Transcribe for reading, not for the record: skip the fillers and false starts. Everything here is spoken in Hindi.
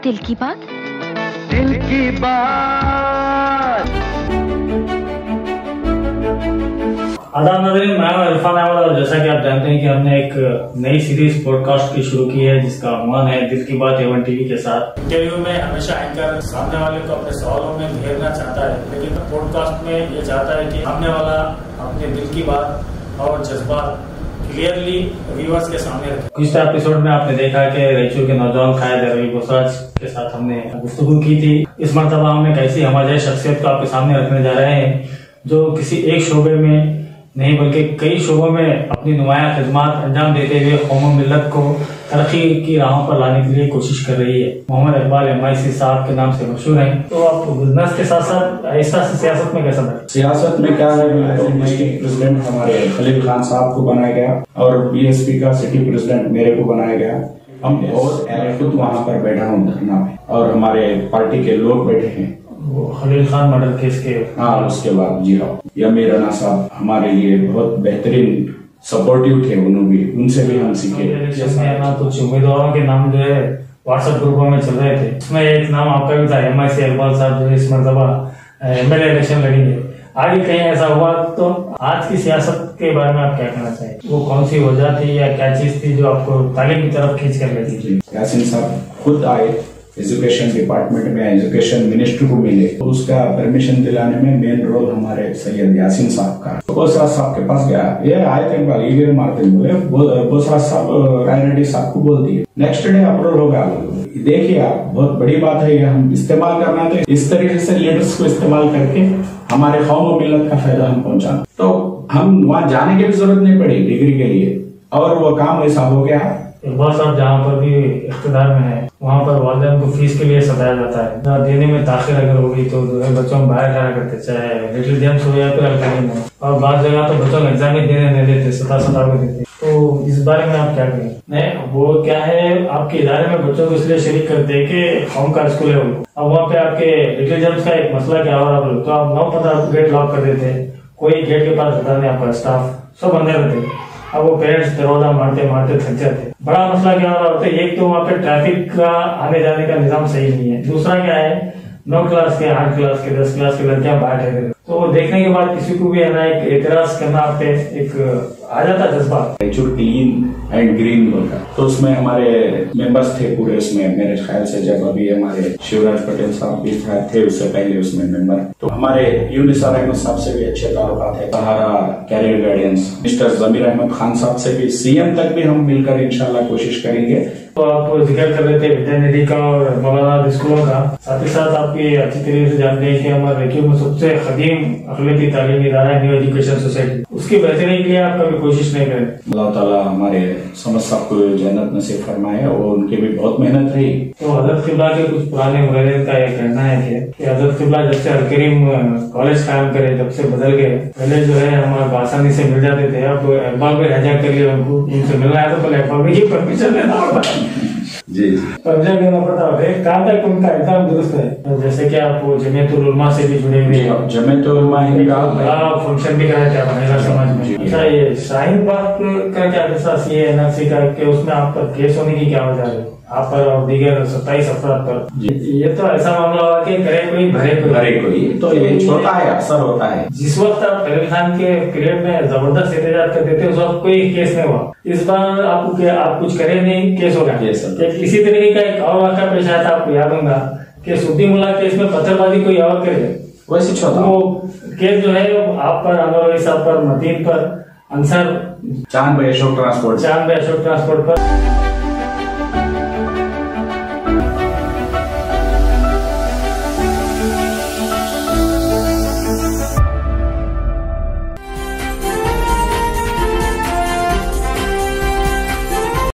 दिल की बात। दिल की बात। आदाब नाज़रीन, मैं हूं इरफान अहमद और जैसा कि आप जानते हैं कि हमने एक नई सीरीज पॉडकास्ट की शुरू की है जिसका उन्वान है दिल की बात एवन टीवी के साथ। इंटरव्यू में हमेशा एंकर सामने वाले को अपने सवालों में घेरना चाहता है, लेकिन पॉडकास्ट में ये चाहता है कि सामने वाला अपने दिल की बात और जज्बात क्लियरली व्यूअर्स के सामने रखे। पिछले एपिसोड में आपने देखा कि रायचूर के नौजवान कायद रवि बोसराज के साथ हमने गुफ्तगू की थी। इस मरतबा हम एक ऐसी हमारी शख्सियत को आपके सामने रखने जा रहे हैं जो किसी एक शोबे में नहीं बल्कि कई शोबों में अपनी नुमाया खिदमत अंजाम देते हुए कौम मिल्लत को तरक्की की राहों पर लाने के लिए कोशिश कर रही है। मोहम्मद इकबाल MIC साहब के नाम से मशहूर हैं। तो आप बिजनेस के साथ साथ ऐसा सियासत में कैसा है? सियासत में क्या है, डिस्ट्रिक्ट प्रेसिडेंट हमारे खलील खान साहब को बनाया गया और BSP का सिटी प्रेसिडेंट मेरे को बनाया गया। हम बहुत खुद वहाँ पर बैठा हूँ धरना में और हमारे पार्टी के लोग बैठे हैं। खलील खान मर्डर केस के उसके बाद जी हाँ, यमी राना साहब हमारे लिए बहुत बेहतरीन सपोर्टिव थे, उनसे भी हम सीखे। कुछ उम्मीदवारों के नाम जो है व्हाट्सएप ग्रुपों में चल रहे थे, उसमें एक नाम आपका भी था MIC इकबाल साहब जो इस मरतबा MLA इलेक्शन लड़ेंगे। आगे कहीं ऐसा हुआ तो आज की सियासत के बारे में आप क्या कहना चाहिए? वो कौन सी वजह थी या क्या चीज थी जो आपको तालीम की तरफ खींच कर लेती थी? यासीन साहब खुद आए एजुकेशन डिपार्टमेंट में, एजुकेशन मिनिस्टर को मिले तो उसका परमिशन दिलाने में मेन रोल हमारे सैयद यासीन साहब का। बोसराज साहब के पास गया, ये आए थे ईगल मारते बोले बोसराज साहब राय रेड्डी साहब को बोल दिए, नेक्स्ट डे अप्रूवल होगा। देखिए आप, बहुत बड़ी बात है ये, हम इस्तेमाल करना तो इस तरीके से लीडर्स को इस्तेमाल करके हमारे कौम मिल्लत का फायदा हम पहुंचाना। तो हम वहाँ जाने की भी जरूरत नहीं पड़ी डिग्री के लिए और वो काम ऐसा हो गया। इकबाल साहब जहाँ पर भी इख्तिदार में है वहाँ पर वालिदैन को फीस के लिए सताया जाता है। ना देने में ताखिर अगर होगी तो जो है बच्चों में बाहर खड़ा करते, चाहे लिटिल जेम्स हो या फिर अल्करीम हो, और बाद जगह तो बच्चों को एग्जाम ही देने नहीं देते, सता को देते। तो इस बारे में आप क्या कहें? नहीं, वो क्या है, आपके इदारे में बच्चों को इसलिए शरीक करते हैं कि कौम का स्कूल है वो। अब वहाँ पे आपके लिटिल जेम्स का एक मसला क्या हो रहा है तो आप 9-15 गेट लॉक कर देते, कोई गेट के पास रहता नहीं, आपका स्टाफ सब अंदर रहते। अब वो पेरेंट्स दरवाजा मारते मारते थक जाते। बड़ा मसला क्या हो रहा होता है, एक तो वहाँ पे ट्रैफिक का आने जाने का निजाम सही नहीं है, दूसरा क्या है 9 क्लास के 8 क्लास के 10 क्लास के लड़कियां बाहर ठहरे। तो वो देखने के बाद किसी को भी है ना एक एतराज करना आप पे एक आ जाता जज्बा। क्लीन एंड ग्रीन होगा तो उसमें हमारे मेंबर्स थे पूरे, उसमें मेरे ख्याल से जब अभी हमारे शिवराज पटेल साहब भी थे उससे पहले उसमें मेंबर। तो हमारे यूनिसार अहमद साहब से भी अच्छे ताल्लुकात है, सहारा कैरियर गाइडेंस मिस्टर जमीर अहमद खान साहब से भी, CM तक भी हम मिलकर इंशाल्लाह कोशिश करेंगे। तो आप जिक्र कर रहे थे विद्यानिधि का और मौलाना स्कूलों का, साथ ही साथ आपकी अच्छी तरीके से जानते हैं कि हमारे रेक्यू में सबसे कदीम अखिलती तालीमी इदारा है न्यू एजुकेशन सोसाइटी, उसकी बेहतरी के लिए आप कभी कोशिश नहीं करें? अल्लाह ताला हमारे समझ साहब को जन्नत नसीब फरमाए और उनकी भी बहुत मेहनत रही। तो हजरत किबला के कुछ पुराने मुरैद का यह कहना है कि हजरत किबला जब से अलकरीम कॉलेज कायम करे तब से बदल गए। पहले जो है हम आसानी से मिल जाते थे, अब इकबाल भी हाईजैक कर लिया, उनसे मिलना है तो पहले इकबाल भी परमिशन लेना पड़ता जी परमिशन लेना पड़ता है। कहाँ तक उनका एकदम दुरुस्त है? जैसे कि आप जमीयतुल उलमा से भी जुड़े हुए, जमीयतुल उलमा बड़ा फंक्शन भी कराया था महिला समाज में। अच्छा, ये शाहीन बाग का क्या एहसास ये NRC का कि उसमें आप पर केस होने की क्या वजह है, आप पर और दीगर 27 अफराद पर? ये तो ऐसा मामला हुआ कि करे कोई भरे कोई, तो ये छोटा है, असर होता है। जिस वक्त आप खलील खान के पीरियड में जबरदस्त एहतजाज करते थे उस वक्त कोई केस नहीं हुआ, इस बार आप कुछ करे नहीं, केस हो गया। इसी तरीके का एक और वाक़ा पेश आया था, आपको याद होगा कि सुद्दी मुल्ला केस में पत्थरबाजी कोई और करे, वैसे छोटा वो केस जो है आप पर, अनवर साहब पर, मतीन पर, अंसर, चांद भाई अशोक ट्रांसपोर्ट पर